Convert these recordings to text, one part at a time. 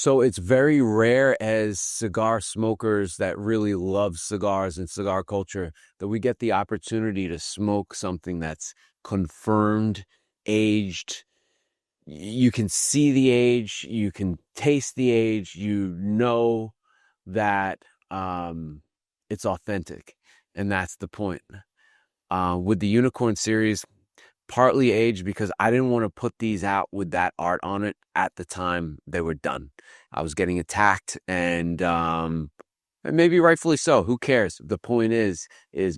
So it's very rare as cigar smokers that really love cigars and cigar culture that we get the opportunity to smoke something that's confirmed, aged. You can see the age, you can taste the age, you know that it's authentic. And that's the point. With the Unicorn series, partly aged because I didn't want to put these out with that art on it at the time they were done. I was getting attacked and maybe rightfully so. Who cares? The point is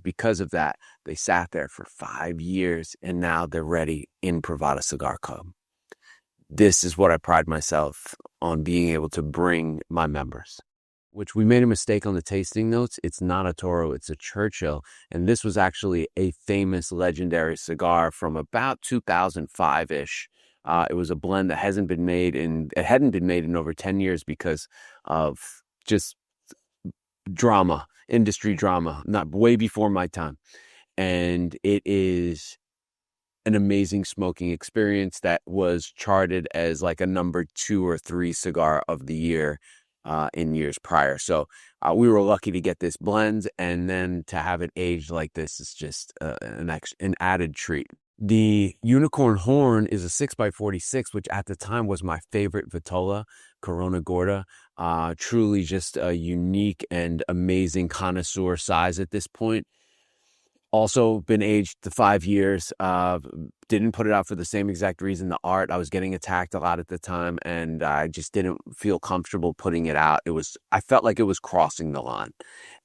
because of that, they sat there for 5 years and now they're ready in Privada Cigar Club. This is what I pride myself on being able to bring my members. Which we made a mistake on the tasting notes. It's not a Toro, it's a Churchill. And this was actually a famous legendary cigar from about 2005-ish. It was a blend that hadn't been made in over 10 years because of just drama, industry drama, not way before my time. And it is an amazing smoking experience that was charted as like a number 2 or 3 cigar of the year in years prior. So we were lucky to get this blend, and then to have it aged like this is just an added treat. The Unicorn Horn is a 6x46, which at the time was my favorite Vitola, Corona Gorda. Truly just a unique and amazing connoisseur size at this point. Also been aged to 5 years. Didn't put it out for the same exact reason. The art, I was getting attacked a lot at the time, and I just didn't feel comfortable putting it out. I felt like it was crossing the line.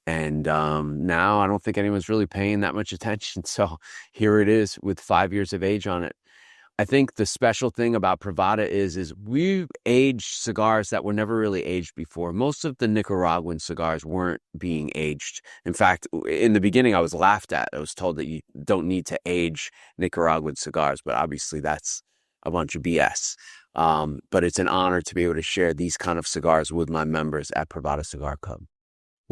And now I don't think anyone's really paying that much attention. So here it is with 5 years of age on it. I think the special thing about Privada is we've aged cigars that were never really aged before. Most of the Nicaraguan cigars weren't being aged. In fact, in the beginning, I was laughed at. I was told that you don't need to age Nicaraguan cigars, but obviously that's a bunch of BS. But it's an honor to be able to share these kind of cigars with my members at Privada Cigar Club.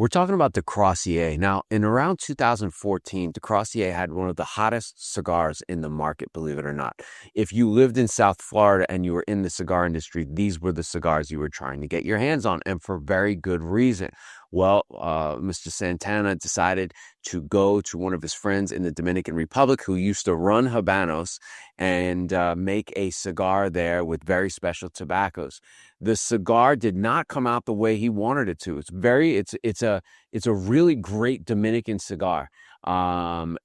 We're talking about the Crossier. Now, in around 2014, the Crossier had one of the hottest cigars in the market, believe it or not. If you lived in South Florida and you were in the cigar industry, these were the cigars you were trying to get your hands on, and for very good reason. Well, Mr. Santana decided to go to one of his friends in the Dominican Republic who used to run Habanos and make a cigar there with very special tobaccos. The cigar did not come out the way he wanted it to. It's a really great Dominican cigar. And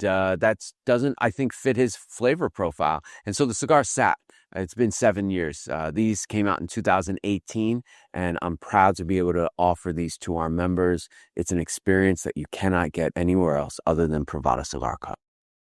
that doesn't, I think, fit his flavor profile. And so the cigar sat. It's been 7 years. These came out in 2018, and I'm proud to be able to offer these to our members. It's an experience that you cannot get anywhere else other than Privada Cigar Club.